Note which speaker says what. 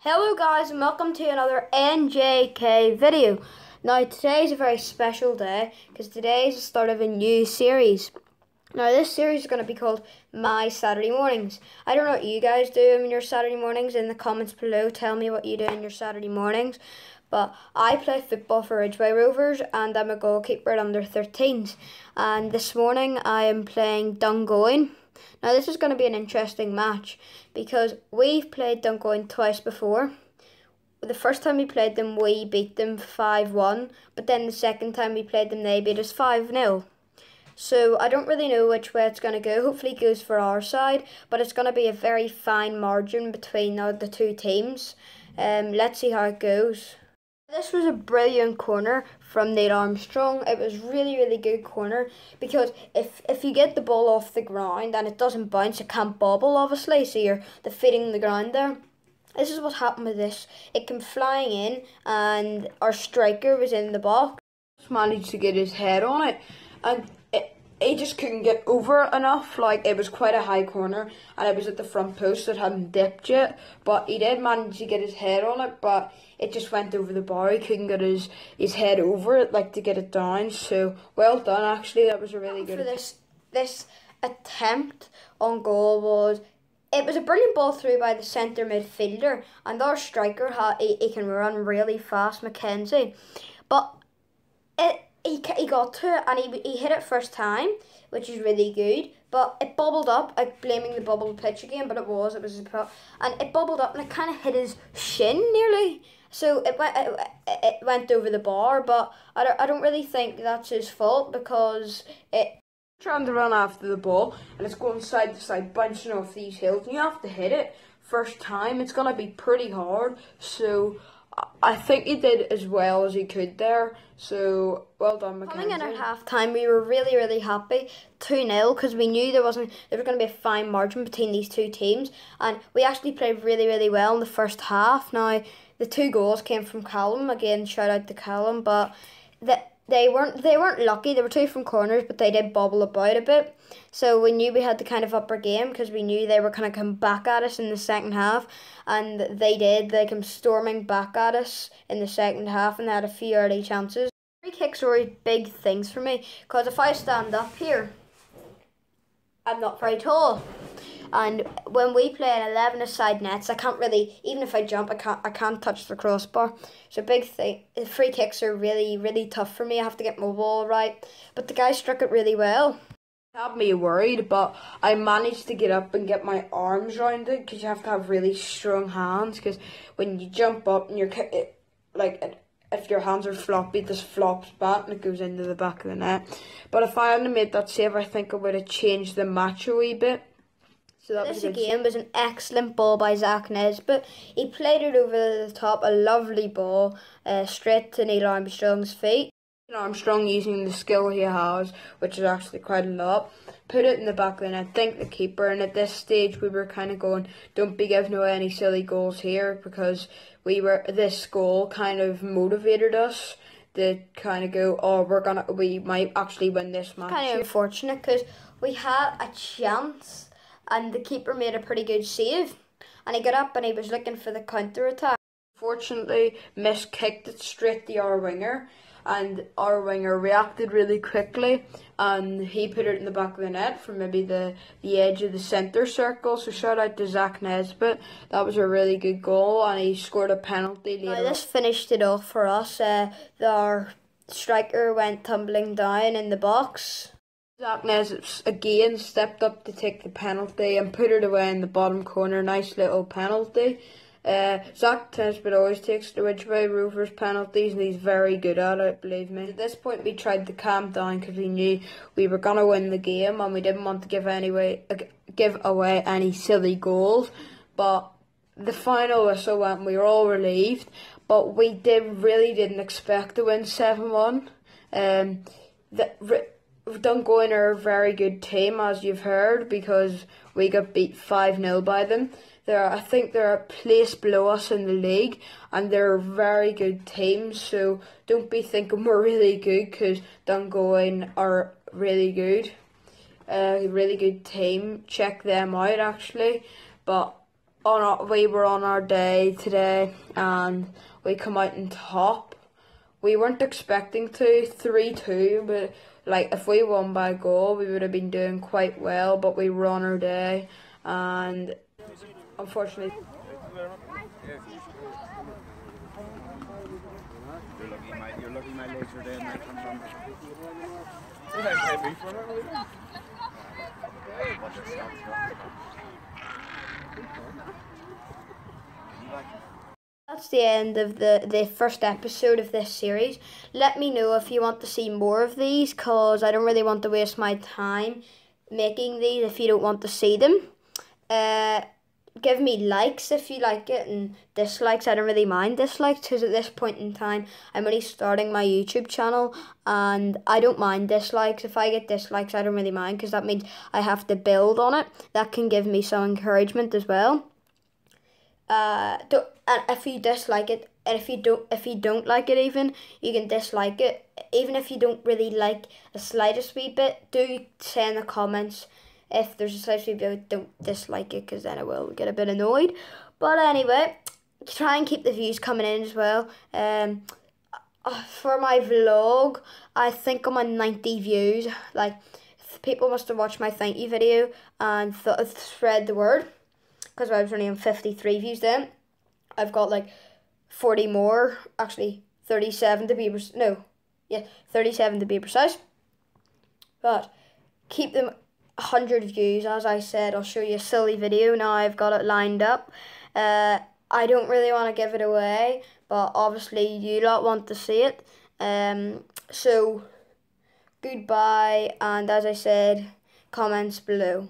Speaker 1: Hello guys and welcome to another NJK video. Now today is a very special day because today is the start of a new series. Now this series is going to be called My Saturday Mornings. I don't know what you guys do in your Saturday mornings. In the comments below, tell me what you do in your Saturday mornings. But I play football for Ridgeway Rovers and I'm a goalkeeper at under 13s. And this morning I am playing Dungoyne. Now this is going to be an interesting match because we've played Dungoyne twice before. The first time we played them we beat them 5-1, but then the second time we played them they beat us 5-0. So I don't really know which way it's going to go. Hopefully it goes for our side, but it's going to be a very fine margin between the two teams. Let's see how it goes. This was a brilliant corner from Neil Armstrong. It was really good corner because if you get the ball off the ground and it doesn't bounce, it can't bobble obviously, so you're defeating the ground there. This is what happened with this. It came flying in and our striker was in the box. Managed to get his head on it and he just couldn't get over it enough. Like, it was quite a high corner and it was at the front post that hadn't dipped yet, but he did manage to get his head on it, but it just went over the bar. He couldn't get his head over it, like, to get it down. So well done, actually. That was a really good. For this attempt on goal was, it was a brilliant ball through by the centre midfielder, and our striker he can run really fast, Mackenzie, but he got to it and he hit it first time, which is really good, but it bubbled up. I'm blaming the bubble pitch again, but it was and it bubbled up and it kind of hit his shin nearly, so it went over the bar, but I don't really think that's his fault because it trying to run after the ball and it's going side to side, bouncing off these hills, and you have to hit it first time. It's going to be pretty hard, so I think he did as well as he could there, so well done, Mackenzie. Coming in at half time, we were really happy, 2-0, because we knew there was going to be a fine margin between these two teams, and we actually played really well in the first half. Now, the 2 goals came from Callum, again, shout out to Callum, but they weren't lucky. They were 2 from corners, but they did bobble about a bit. So we knew we had the kind of upper game because we knew they were going to come back at us in the second half, and they did. They came storming back at us in the second half, and they had a few early chances. Free kicks are always big things for me because if I stand up here, I'm not very tall. And when we play an 11-a-side nets, I can't really, even if I jump, I can't touch the crossbar. So big thing, free kicks are really tough for me. I have to get my ball right. But the guy struck it really well. It had me worried, but I managed to get up and get my arms round it because you have to have really strong hands. Because when you jump up and if your hands are floppy, it just flops back and it goes into the back of the net. But if I hadn't made that save, I think I would have changed the match a wee bit. So this again was an excellent ball by Zach Nesbitt. He played it over the top, a lovely ball, straight to Neil Armstrong's feet. Armstrong, using the skill he has, which is actually quite a lot, put it in the back of the net, thank the keeper, and at this stage we were kind of going, don't be giving away any silly goals here, because this goal kind of motivated us to kind of go, oh, we might actually win this match. Kind of unfortunate because we had a chance and the keeper made a pretty good save, and he got up and he was looking for the counter attack. Fortunately, Miss kicked it straight to our winger, and our winger reacted really quickly and he put it in the back of the net from maybe the edge of the centre circle. So shout out to Zach Nesbitt. That was a really good goal and he scored a penalty later. Now this finished it off for us. Our striker went tumbling down in the box. Zach Nesbitt again stepped up to take the penalty and put it away in the bottom corner. Nice little penalty. Zach Nesbitt always takes the Ridgeway Rovers penalties and he's very good at it, believe me. At this point we tried to calm down because we knew we were going to win the game and we didn't want to give away any silly goals. But the final whistle went and we were all relieved, but we really didn't expect to win 7-1. Dungoyne are a very good team, as you've heard, because we got beat 5-0 by them. I think they're a place below us in the league, and they're a very good team, so don't be thinking we're really good, because Dungoyne are really good. Really good team. Check them out, actually. But we were on our day today, and we come out on top. We weren't expecting to 3-2, but like if we won by a goal, we would have been doing quite well. But we were on our day, and unfortunately.
Speaker 2: You're lucky my legs are there, mate.
Speaker 1: That's the end of the first episode of this series. Let me know if you want to see more of these, because I don't really want to waste my time making these if you don't want to see them. Give me likes if you like it, and dislikes, I don't really mind dislikes, because at this point in time I'm only starting my YouTube channel, and I don't mind dislikes. If I get dislikes, I don't really mind, because that means I have to build on it. That can give me some encouragement as well. And if you dislike it, and if you don't like it, even you can dislike it. Even if you don't really like the slightest wee bit, do say in the comments if there's a slightest wee bit, don't dislike it, because then I will get a bit annoyed. But anyway, try and keep the views coming in as well. For my vlog, I think I'm on 90 views. Like, people must have watched my thank you video and spread the word, because I was only on 53 views then. I've got like 40 more, actually 37 to be 37 to be precise. But keep them 100 views. As I said, I'll show you a silly video. Now I've got it lined up. I don't really want to give it away, but obviously you lot want to see it. So goodbye, and as I said, comments below.